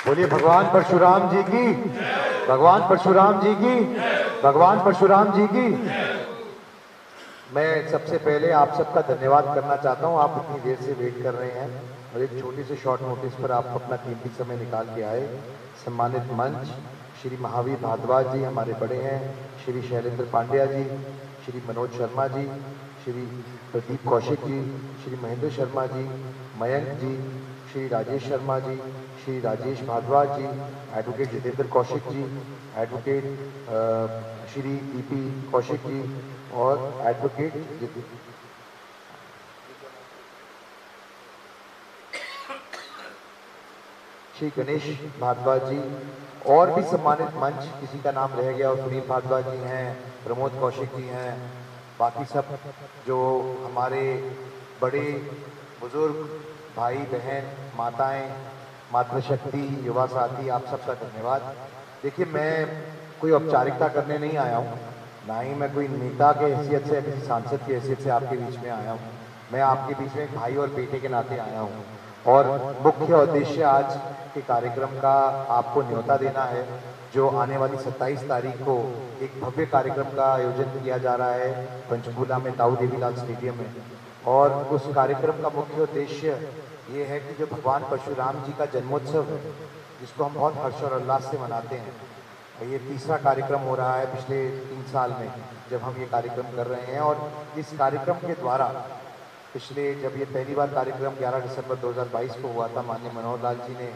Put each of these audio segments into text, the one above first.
बोलिए भगवान परशुराम जी की, भगवान परशुराम जी की, भगवान परशुराम जी की। मैं सबसे पहले आप सबका धन्यवाद करना चाहता हूं। आप इतनी देर से वेट कर रहे हैं और एक छोटी से शॉर्ट नोटिस पर आप अपना कीमती समय निकाल के आए। सम्मानित मंच, श्री महावीर भारद्वाज जी हमारे बड़े हैं, श्री शैलेंद्र पांड्या जी, श्री मनोज शर्मा जी, श्री प्रदीप कौशिक जी, श्री महेंद्र शर्मा जी, मयंक जी, श्री राजेश शर्मा जी, श्री राजेश भारद्वाज जी, एडवोकेट जितेंद्र कौशिक जी, एडवोकेट श्री दीपी कौशिक जी और एडवोकेट श्री गणेश भारद्वाज जी और भी सम्मानित मंच, किसी का नाम रह गया और सुनील भारद्वाज जी हैं, प्रमोद कौशिक जी हैं, बाकी सब जो हमारे बड़े बुजुर्ग भाई बहन माताएं, मातृशक्ति, युवा साथी, आप सबका धन्यवाद। देखिए, मैं कोई औपचारिकता करने नहीं आया हूँ, ना ही मैं कोई नेता के हैसियत से या किसी सांसद की हैसियत से आपके बीच में आया हूँ। मैं आपके बीच में एक भाई और बेटे के नाते आया हूँ और मुख्य उद्देश्य आज के कार्यक्रम का आपको न्योता देना है। जो आने वाली 27 तारीख को एक भव्य कार्यक्रम का आयोजन किया जा रहा है पंचकूला में, ताऊ देवीलाल स्टेडियम में, और उस कार्यक्रम का मुख्य उद्देश्य ये है कि जो भगवान परशुराम जी का जन्मोत्सव है, जिसको हम बहुत हर्ष और उल्लास से मनाते हैं, ये तीसरा कार्यक्रम हो रहा है पिछले 3 साल में जब हम ये कार्यक्रम कर रहे हैं। और इस कार्यक्रम के द्वारा पिछले जब ये पहली बार कार्यक्रम 11 दिसंबर 2022 को हुआ था, माननीय मनोहर लाल जी ने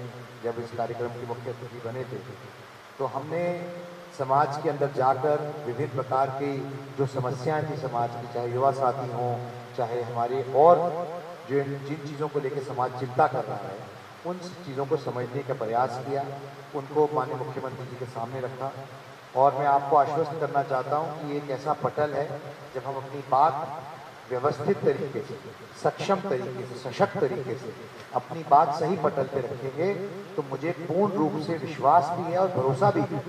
जब इस कार्यक्रम के मुख्य अतिथि बने थे, तो हमने समाज के अंदर जाकर विभिन्न प्रकार की जो समस्याएं थी समाज की, चाहे युवा साथी हों, चाहे हमारे और जो जिन चीज़ों को लेकर समाज चिंता कर रहा है, उन चीज़ों को समझने का प्रयास किया, उनको माननीय मुख्यमंत्री जी के सामने रखा। और मैं आपको आश्वस्त करना चाहता हूं कि एक ऐसा पटल है, जब हम अपनी बात व्यवस्थित तरीके से, सक्षम तरीके से, सशक्त तरीके से अपनी बात सही पटल पे रखेंगे, तो मुझे पूर्ण रूप से विश्वास भी है और भरोसा भी है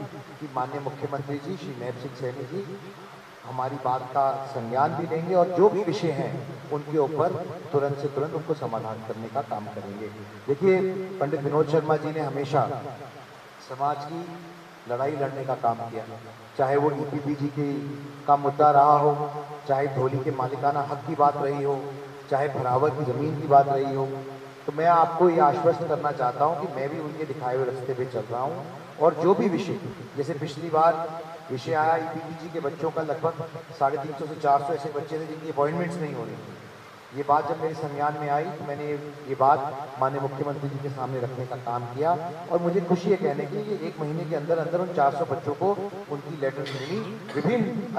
कि माननीय मुख्यमंत्री जी श्री नैब सिंह सैनी जी हमारी बात का संज्ञान भी लेंगे और जो भी विषय हैं उनके ऊपर तुरंत से तुरंत उनको समाधान करने का काम करेंगे। देखिए, पंडित विनोद शर्मा जी ने हमेशा समाज की लड़ाई लड़ने का काम किया, चाहे वो ईपीपीजी का मुद्दा रहा हो, चाहे धोली के मालिकाना हक की बात रही हो, चाहे भरावर की ज़मीन की बात रही हो। तो मैं आपको ये आश्वस्त करना चाहता हूँ कि मैं भी उनके दिखाए हुए रास्ते पे चल रहा हूँ और जो भी विषय, जैसे पिछली बार विषय आया ईपीपीजी के बच्चों का, लगभग 350 से 400 ऐसे बच्चे थे जिनकी अपॉइंटमेंट्स नहीं हो रही थी। ये बात जब मेरे संज्ञान में आई तो मैंने ये बात माननीय मुख्यमंत्री जी के सामने रखने का काम किया और मुझे खुशी है कहने की कि 1 महीने के अंदर अंदर उन 400 बच्चों को उनकी लेटर मिली। विभिन्न